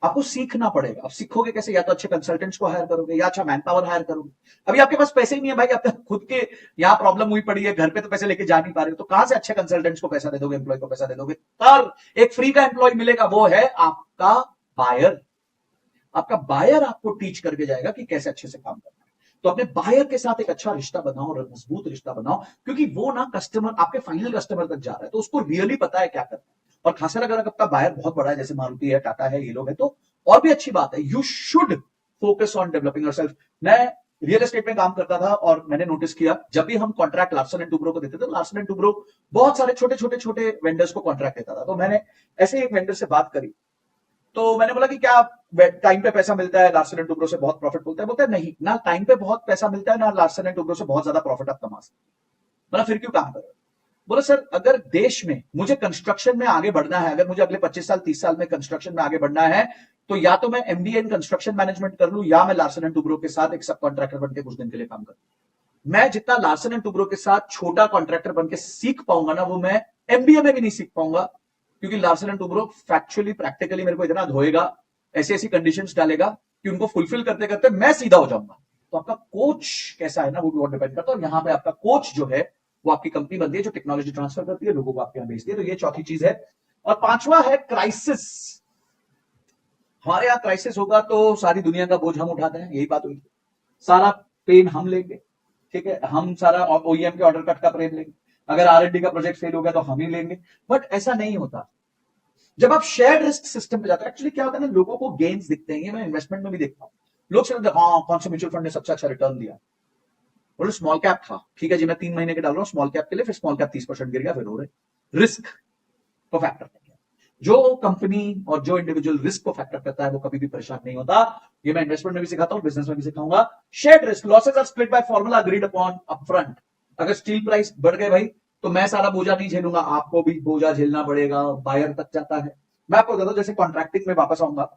आपको सीखना पड़ेगा। अब सीखोगे कैसे? या तो अच्छे कंसल्टेंट्स को हायर करोगे या अच्छा मैन पावर हायर करोगे। अभी आपके पास पैसे ही नहीं है भाई, आपके खुद के यहाँ प्रॉब्लम हुई पड़ी है, घर पे तो पैसे लेके जा नहीं पा रहे हो, तो कहां से अच्छे कंसल्टेंट्स को पैसा दे दोगे, एम्प्लॉय को पैसा दे दोगे? पर एक फ्री का एम्प्लॉय मिलेगा, वो है आपका बायर। आपका बायर आपको टीच करके जाएगा कि कैसे अच्छे से काम करना है। तो अपने बायर के साथ एक अच्छा रिश्ता बनाओ और मजबूत रिश्ता बनाओ, क्योंकि वो ना कस्टमर आपके फाइनल कस्टमर तक जा रहा है, तो उसको रियली पता है क्या करना है। और खासकर अगर आपका बायर बहुत बड़ा है, जैसे मारुति है, टाटा है, ये लोग है, तो और भी अच्छी बात है। You should focus on developing yourself. मैं रियल एस्टेट में काम करता था और मैंने नोटिस किया, जब भी हम कॉन्ट्रैक्ट लार्सन एंड टुब्रो को देते थे, लार्सन एंड टुब्रो बहुत सारे छोटे छोटे छोटे वेंडर्स को कॉन्ट्रैक्ट देता था। तो मैंने ऐसे एक वेंडर से बात करी, तो मैंने बोला कि क्या टाइम पे पैसा मिलता है, लार्सन एंड टुब्रो से बहुत प्रॉफिट मिलता है? बोलते हैं नहीं, ना टाइम पे बहुत पैसा मिलता है, ना लार्सन एंड टुब्रो से बहुत ज्यादा प्रॉफिट आप कमा सकते। बोला फिर क्यों काम कर रहे हो? बोला सर, अगर देश में मुझे कंस्ट्रक्शन में आगे बढ़ना है, अगर मुझे अगले 25 साल 30 साल में कंस्ट्रक्शन में आगे बढ़ना है, तो या तो मैं MBA इन कंस्ट्रक्शन मैनेजमेंट कर लूं, या मैं लार्सन एंड टुब्रो के साथ एक सब कॉन्ट्रैक्टर बनकर कुछ दिन के लिए काम करूं। मैं जितना लार्सन एंड टुब्रो के साथ छोटा कॉन्ट्रैक्टर बनकर सीख पाऊंगा ना, वो मैं MBA में भी नहीं सीख पाऊंगा, क्योंकि Larsen and Toubro factually practically मेरे को इतना धोएगा, ऐसी ऐसी कंडीशंस डालेगा कि उनको फुलफिल करते करते मैं सीधा हो जाऊंगा। तो आपका कोच कैसा है ना, वो भी बहुत डिपेंड करता है। और यहां पे आपका कोच जो है वो आपकी कंपनी बनती है, जो टेक्नोलॉजी ट्रांसफर करती है, लोगों को आपके यहां भेजती है। तो ये चौथी चीज है। और पांचवा है क्राइसिस। हमारे यहां क्राइसिस होगा तो सारी दुनिया का बोझ हम उठाते हैं, यही बात हुई। सारा पेन हम लेंगे, ठीक है, हम सारा OEM के ऑर्डर कट का प्रेम लेंगे, अगर R&D का प्रोजेक्ट फेल हो गया तो हम ही लेंगे। बट ऐसा नहीं होता। जब आप शेयर रिस्क सिस्टम पे जाते हैं, एक्चुअली क्या होता है ना, लोगों को गेन्स दिखते हैं, ये मैं इन्वेस्टमेंट में भी देखता हूं। लोग समझते हैं हाँ कौन से म्यूचुअल फंड ने सबसे अच्छा रिटर्न दिया, बोले स्मॉल कैप था, ठीक है जी, मैं 3 महीने के डाल रहा हूं स्मॉल कैप के लिए, फिर स्मॉल कैप 30% गिर गया, फिर हो रहे रिस्क को फैक्टर नहीं है। जो कंपनी और जो इंडिविजुअल रिस्क को फैक्टर करता है वो कभी भी परेशान नहीं होता। ये मैं इन्वेस्टमेंट में भी सिखाता हूं, बिजनेस में भी सिखाऊंगा। Share risk losses are split by formula agreed upon upfront. अगर स्टील प्राइस बढ़ गए भाई, तो मैं सारा बोझा नहीं झेलूंगा, आपको भी बोझा झेलना पड़ेगा, बायर तक जाता है। मैं आपको बताता हूं, जैसे कॉन्ट्रैक्टिंग में वापस आऊंगा,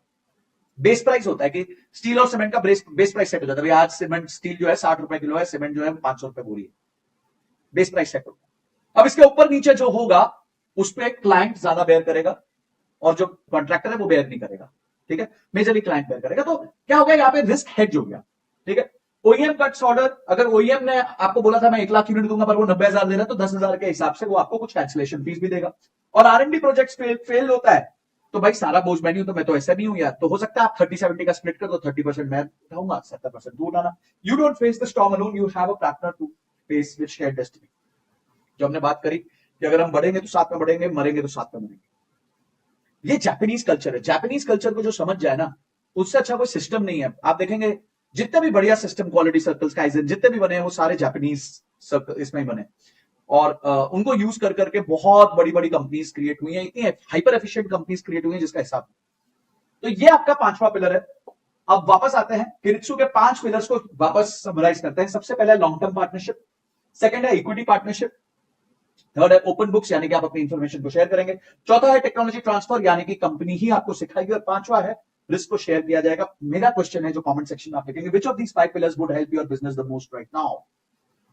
बेस प्राइस होता है कि स्टील और सीमेंट का बेस प्राइस सेट हो जाता है। आज सीमेंट स्टील जो है 60 रुपए किलो है, सीमेंट जो है 500 रुपए बोरी है, बेस प्राइस सेट होता है। अब इसके ऊपर नीचे जो होगा उस पर क्लाइंट ज्यादा बेयर करेगा और जो कॉन्ट्रैक्टर है वो बेयर नहीं करेगा, ठीक है, मेजरली क्लाइंट बेयर करेगा। तो क्या हो गया, यहाँ पे रिस्क हेज हो गया, ठीक है। OEM कट्स ऑर्डर, अगर OEM ने आपको बोला था मैं 1 लाख यूनिट दूंगा पर वो 90,000 दे रहा है, तो 10,000 के हिसाब से वो आपको कुछ कैंसिलेशन फीस भी देगा। और R&D प्रोजेक्ट फेल होता है तो भाई सारा बोझ मैं नहीं हूं, तो मैं तो ऐसा नहीं हूं यार, तो हो सकता है आप 30-70 का स्प्लिट कर दो, 30% मैं उठाऊंगा, 70% तू उठाना। You don't face the storm alone, you have a partner to face with shared destiny. जो हमने बात करी कि अगर हम बढ़ेंगे तो साथ में बढ़ेंगे, मरेंगे तो साथ में मरेंगे। ये जापानीज कल्चर है। जापानीज कल्चर को जो समझ जाए ना, उससे अच्छा कोई सिस्टम नहीं है। आप देखेंगे जितने भी बढ़िया सिस्टम, क्वालिटी सर्कल्स, काइजन जितने भी बने हैं वो सारे जापानीज इसमें ही बने, और उनको यूज कर करके बहुत बड़ी बड़ी कंपनीज क्रिएट हुई हैं, इतनी हाइपर एफिशिएंट कंपनीज क्रिएट हुई हैं जिसका हिसाब। तो ये आपका 5वां पिलर है। अब वापस आते हैं किरित्सु के 5 पिलर्स को वापस समराइज करते हैं। सबसे पहले लॉन्ग टर्म पार्टनरशिप, सेकंड है इक्विटी पार्टनरशिप, थर्ड है ओपन बुक्स यानी कि आप अपनी इंफॉर्मेशन को शेयर करेंगे, चौथा है टेक्नोलॉजी ट्रांसफर यानी कि कंपनी ही आपको सिखाएगी, और पांचवा है रिस्क को शेयर किया जाएगा। मेरा क्वेश्चन है जो कमेंट सेक्शन में आप लिखेंगे, which of these 5 pillars would help your business the most right now.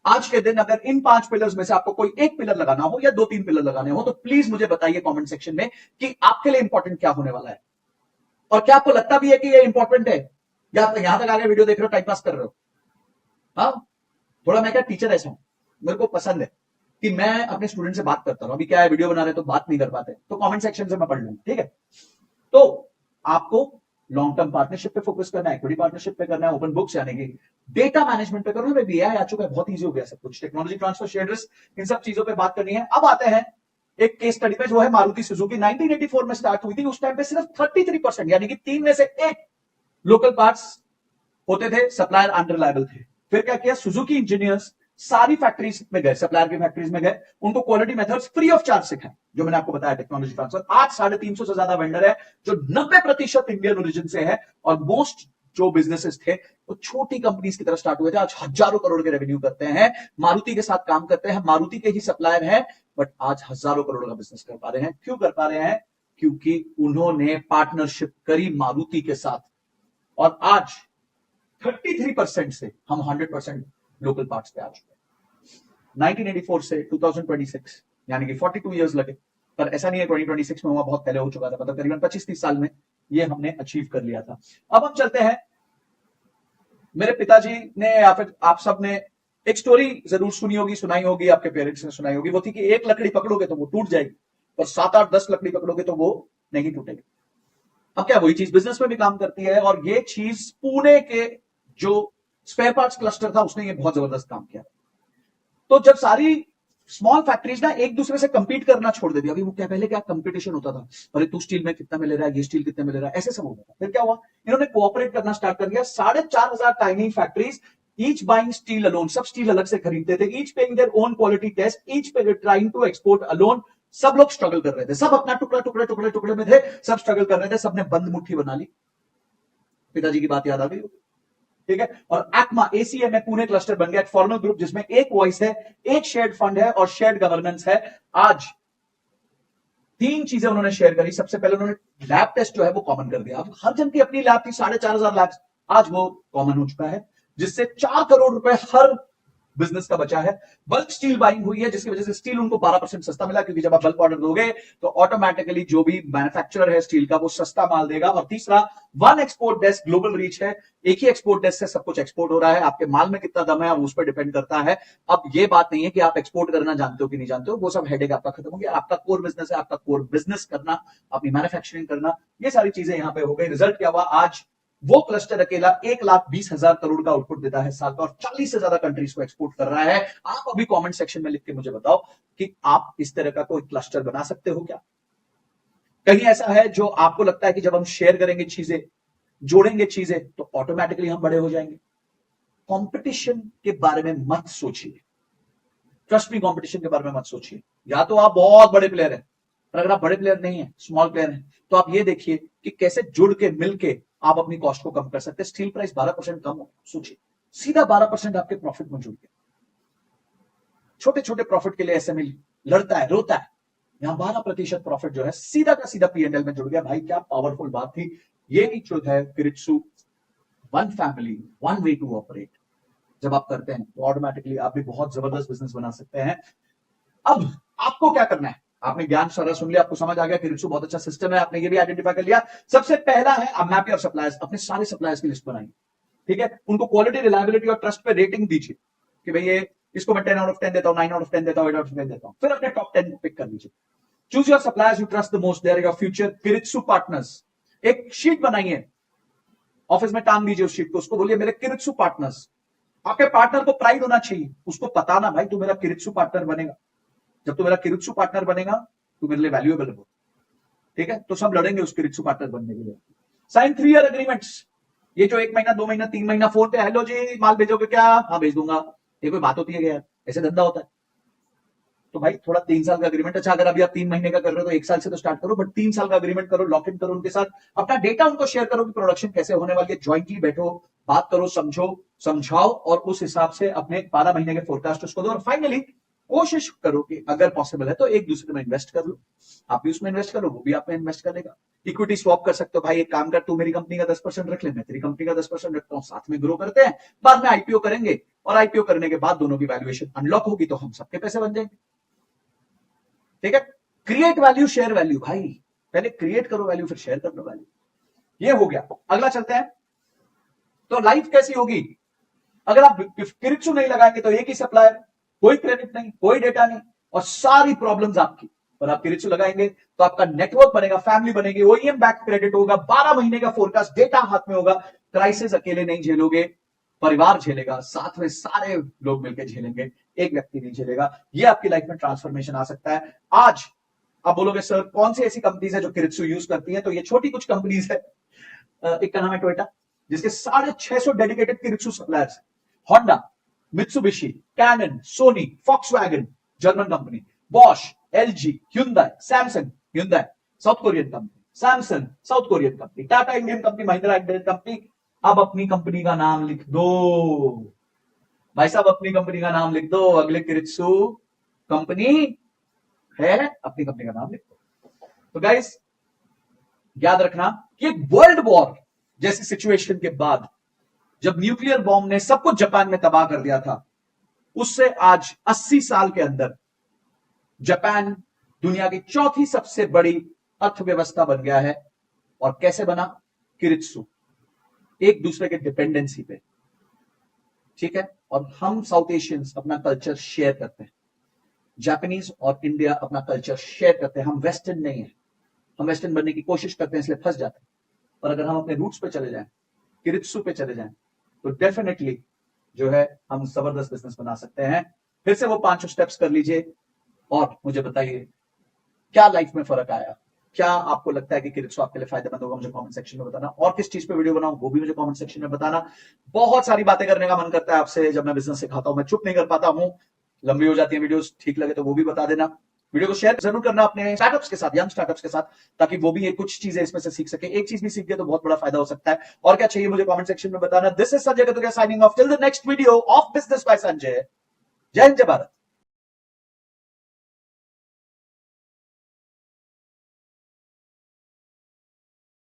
आज के दिन अगर इन 5 पिलर्स में से आपको कोई एक पिलर लगाना हो या 2-3 पिलर लगाने हो तो प्लीज मुझे बताइए कमेंट सेक्शन में कि आपके लिए इंपॉर्टेंट क्या होने वाला है, और क्या आपको लगता भी है कि ये इंपॉर्टेंट है, या आप यहां तक आगे वीडियो देख रहे हो टाइम पास कर रहे हो। हाँ, थोड़ा मैं क्या टीचर ऐसा हूं, मेरे को पसंद है कि मैं अपने स्टूडेंट से बात करता हूं। अभी क्या है, वीडियो बना रहे तो बात नहीं कर पाते, तो कमेंट सेक्शन से मैं पढ़ लूंगा, ठीक है। तो आपको लॉन्ग टर्म पार्टनरशिप पे फोकस करना है, इक्विटी पार्टनरशिप पे करना है, ओपन बुक्स यानी कि डेटा मैनेजमेंट पे करना है। एआई आ चुका है, बहुत इजी हो गया सब कुछ, टेक्नोलॉजी ट्रांसफर, शेयर रिस्क, इन सब चीजों पे बात करनी है। अब आते हैं एक केस स्टडी पे, जो है मारुति सुजुकी। 1984 में स्टार्ट हुई थी, उस टाइम पे सिर्फ 33% यानी कि 3 में से 1 लोकल पार्ट्स होते थे, सप्लायर अनरिलायबल थे। फिर क्या किया, सुजुकी इंजीनियर्स सारी फैक्ट्रीज में गए, सप्लायर की फैक्ट्रीज में गए, उनको quality methods free of charge सिखाए, जो मैंने आपको बताया टेक्नोलॉजी ट्रांसफर। आज 350 से ज्यादा वेंडर है जो 90% इंडियन ओरिजिन से है, और मोस्ट जो बिजनेसेस थे वो छोटी कंपनीज की तरह स्टार्ट हुए थे, आज हजारों करोड़ के रेवेन्यू करते हैं, मारुति के साथ काम करते हैं, मारुति के ही सप्लायर हैं, बट आज हजारों करोड़ का बिजनेस कर पा रहे हैं। क्यों कर पा रहे हैं? क्योंकि उन्होंने पार्टनरशिप करी मारुति के साथ, और आज 33% से हम 100% लोकल पार्ट्स पे आ चुके हैं। 1984 से 2026 यानी कि 42 इयर्स लगे, पर ऐसा नहीं है 2026 में हुआ, बहुत पहले हो चुका था, मतलब करीबन 25-30 साल में ये हमने अचीव कर लिया था। अब हम चलते हैं, मेरे पिताजी ने या फिर आप सब ने एक स्टोरी जरूर सुनी होगी, सुनाई होगी, आपके पेरेंट्स ने सुनाई होगी। वो थी कि एक लकड़ी पकड़ोगे तो वो टूट जाएगी, और 7-8-10 लकड़ी पकड़ोगे तो वो नहीं टूटेगी। अब क्या वही चीज बिजनेस में भी काम करती है, और ये चीज पुणे के जो स्पेयर पार्ट्स क्लस्टर था उसने ये बहुत जबरदस्त काम किया। तो जब सारी स्मॉल फैक्ट्रीज ना एक दूसरे से कंपीट करना छोड़ देती, अभी वो क्या पहले क्या कंपटीशन होता था, अरे तू स्टील में कितना में ले रहा है, ये स्टील कितने में ले रहा है, ऐसे सब होता था। फिर क्या हुआ, इन्होंने कोऑपरेट करना स्टार्ट कर दिया। 4,500 tiny factories, each buying steel alone, सब स्टील अलग से खरीदते थे, each paying their own quality test, each trying to export alone. सब लोग स्ट्रगल कर रहे थे, सब अपना टुकड़ा टुकड़े टुकड़े टुकड़े में थे, सब स्ट्रगल कर रहे थे, सबने बंद मुट्ठी बना ली। पिताजी की बात याद आ गई, ठीक है। और एक्मा एसीएम पुणे क्लस्टर बन गया, एक फॉर्मल ग्रुप जिसमें एक वॉइस है, एक शेयर्ड फंड है और शेयर्ड गवर्नेंस है। आज 3 चीजें उन्होंने शेयर करी। सबसे पहले उन्होंने लैब टेस्ट जो है वो कॉमन कर दिया। अब हर जन की अपनी लैब थी, 4,500 लैब्स, आज वो कॉमन हो चुका है, जिससे 4 करोड़ रुपए हर बिजनेस का बचा है। बल्क स्टील बाइंग हुई है, जिसकी वजह से स्टील उनको 12% सस्ता मिला, क्योंकि जब आप बल्क ऑर्डर दोगे तो ऑटोमेटिकली जो भी मैन्युफैक्चरर है स्टील का वो सस्ता माल देगा। और तीसरा, 1 एक्सपोर्ट डेस्क, ग्लोबल रीच है, एक ही एक्सपोर्ट डेस्क से सब कुछ एक्सपोर्ट हो रहा है। आपके माल में कितना दम है अब उस पर डिपेंड करता है। अब ये बात नहीं है कि आप एक्सपोर्ट करना जानते हो कि नहीं जानते हो, वो सब हेडेक आपका खत्म हो गया। आपका कोर बिजनेस है, आपका कोर बिजनेस करना, अपनी मैन्युफैक्चरिंग करना, ये सारी चीजें यहां पे हो गई। रिजल्ट क्या हुआ, आज वो क्लस्टर अकेला 1,20,000 करोड़ का आउटपुट देता है साल का, और 40 से ज्यादा कंट्रीज को एक्सपोर्ट कर रहा है। आप अभी कमेंट सेक्शन में लिख के मुझे बताओ कि आप इस तरह का कोई क्लस्टर बना सकते हो क्या? कहीं ऐसा है जो आपको लगता है कि जब हम शेयर करेंगे चीजें, जोड़ेंगे चीजें, तो ऑटोमेटिकली हम बड़े हो जाएंगे? कंपटीशन के बारे में मत सोचिए, ट्रस्ट मी, कंपटीशन के बारे में मत सोचिए। या तो आप बहुत बड़े प्लेयर हैं, पर अगर आप बड़े प्लेयर नहीं है, स्मॉल प्लेयर हैं, तो आप ये देखिए कि कैसे जुड़ के मिलके आप अपनी कॉस्ट को कम कर सकते हैं। स्टील प्राइस 12% कम हो, सोचिए, सीधा 12% आपके प्रॉफिट में जुड़ गया। छोटे छोटे प्रॉफिट के लिए एसएमई लड़ता है, रोता है, यहां 12% प्रॉफिट जो है सीधा का सीधा पीएनएल में जुड़ गया। भाई क्या पावरफुल बात थी। ये ही जो है keiretsu, one family, one way to operate, जब आप करते हैं तो ऑटोमेटिकली आप भी बहुत जबरदस्त बिजनेस बना सकते हैं। अब आपको क्या करना है, आपने ज्ञान सारा सुन लिया, आपको समझ आ गया कि रिचू बहुत अच्छा सिस्टम है, आपने ये भी आइडेंटिफाई कर लिया। सबसे पहला है, आप मैप योर सप्लायर्स, अपने सारे सप्लायर्स की लिस्ट बनाइए, ठीक है। उनको क्वालिटी, रिलायबिलिटी और ट्रस्ट पे रेटिंग दीजिए कि भाई ये इसको मैं 10 आउट ऑफ 10 देता हूं, 9 आउट ऑफ 10 देता हूं, 8 आउट ऑफ 10 देता हूं। फिर अपने टॉप 10 पिक कर लीजिए। Choose your suppliers you trust the most, they are your future keiretsu partners. एक शीट बनाइए, ऑफिस में टांग दीजिए उस शीट को, उसको बोलिए मेरे किरित्सु पार्टनर्स। आपके पार्टनर को प्राइड होना चाहिए, उसको पता ना भाई तू मेरा किरित्सु पार्टनर बनेगा। जब तू मेरा किरित्सु पार्टनर बनेगा तू मेरे लिए वैल्यूएबल हो, ठीक है। तो सब लड़ेंगे उस किरित्सु पार्टनर बनने के लिए। Sign 3 year agreements. ये जो 1 महीना 2 महीना 3 महीना फोन पे हेलो जी माल भेजोगे क्या, हाँ भेज दूंगा, ये कोई बात होती है क्या? ऐसे धंधा होता है? तो भाई थोड़ा 3 साल का अग्रीमेंट, अच्छा अगर अभी आप 3 महीने का कर रहे हो तो 1 साल से तो स्टार्ट करो, बट 3 साल का अग्रीमेंट करो, लॉक इन करो उनके साथ, अपना डेटा उनको शेयर करो कि प्रोडक्शन कैसे होने वाली है, ज्वाइंटली बैठो, बात करो, समझो, समझाओ, और उस हिसाब से अपने 12 महीने के फोरकास्ट उसको दो। और फाइनली कोशिश करो कि अगर पॉसिबल है तो एक दूसरे में इन्वेस्ट कर लो, आप भी उसमें इन्वेस्ट करो, वो भी आप में इन्वेस्ट करेगा। इक्विटी स्वैप कर सकते हो, भाई एक काम कर, तू मेरी कंपनी का 10% रख ले, मैं तेरी कंपनी का 10% रखता हूं, साथ में ग्रो करते हैं, बाद में आईपीओ करेंगे, और आईपीओ करने के बाद दोनों की वैल्यूएशन अनलॉक होगी तो हम सबके पैसे बन जाएंगे। ठीक है, क्रिएट वैल्यू शेयर वैल्यू, भाई पहले क्रिएट करो वैल्यू फिर शेयर कर लो वैल्यू। ये हो गया, अगला चलते हैं। तो लाइफ कैसी होगी अगर आप किरिक्सु नहीं लगाएंगे? तो एक ही सप्लायर, कोई क्रेडिट नहीं, कोई डेटा नहीं, और सारी प्रॉब्लम्स आपकी। और आप किरिक्सु लगाएंगे तो आपका नेटवर्क बनेगा, फैमिली बनेगी, ओईएम बैक क्रेडिट होगा, 12 महीने का फोरकास्ट डेटा हाथ में होगा, क्राइसिस अकेले नहीं झेलोगे, परिवार झेलेगा, साथ में सारे लोग मिलकर झेलेंगे, एक व्यक्ति नहीं झेलेगा। ये आपकी लाइफ में ट्रांसफॉर्मेशन आ सकता है। आज आप बोलोगे सर कौन सी ऐसी कंपनीज है जो किरिक्सु यूज करती है? तो ये छोटी कुछ कंपनीज है। एक का नाम है टोयोटा, जिसके 650 dedicated keiretsu suppliers, Honda, Mitsubishi, Canon, Sony, Volkswagen German company, Bosch, LG, Hyundai, Samsung, Hyundai South Korean company, Samsung South Korean company, Tata Indian company, Mahindra Indian company. अब अपनी कंपनी का नाम लिख दो भाई साहब, अपनी कंपनी का नाम लिख दो, अगले किरिक्सु कंपनी है, अपनी कंपनी का नाम लिख दो। तो गाइस याद रखना कि वर्ल्ड वॉर जैसी सिचुएशन के बाद जब न्यूक्लियर बॉम्ब ने सब कुछ जापान में तबाह कर दिया था, उससे आज 80 साल के अंदर जापान दुनिया की चौथी सबसे बड़ी अर्थव्यवस्था बन गया है। और कैसे बना? किरित्सु, एक दूसरे के डिपेंडेंसी पे। ठीक है, और हम साउथ एशियंस अपना कल्चर शेयर करते हैं, जापानीज और इंडिया अपना कल्चर शेयर करते हैं, हम वेस्टर्न नहीं है। हम वेस्टर्न बनने की कोशिश करते हैं इसलिए फंस जाते हैं, पर अगर हम अपने रूट्स पे चले जाएं, किरित्सु पे चले जाएं, तो डेफिनेटली जो है हम जबरदस्त बिजनेस बना सकते हैं। फिर से वो 5 स्टेप्स कर लीजिए और मुझे बताइए क्या लाइफ में फर्क आया, क्या आपको लगता है कि किरित्सु आपके लिए फायदेमंद होगा, मुझे कमेंट सेक्शन में बताना। और किस चीज पे वीडियो बनाऊं वो भी मुझे कमेंट सेक्शन में बताना। बहुत सारी बातें करने का मन करता है आपसे, जब मैं बिजनेस सिखाता हूं मैं चुप नहीं कर पाता हूं, लंबी हो जाती है वीडियोस, ठीक लगे तो वो भी बता देना। वीडियो को शेयर जरूर करना अपने स्टार्टअप्स के साथ, यंग स्टार्टअप्स के साथ, ताकि वो भी कुछ चीजें इसमें से सीख सके। एक चीज भी सीख गए तो बहुत बड़ा फायदा हो सकता है। और क्या चाहिए मुझे कमेंट सेक्शन में बताना। This is Sanjay Katuria signing off till the next video of business by Sanjay. जय हिंद, जय भारत।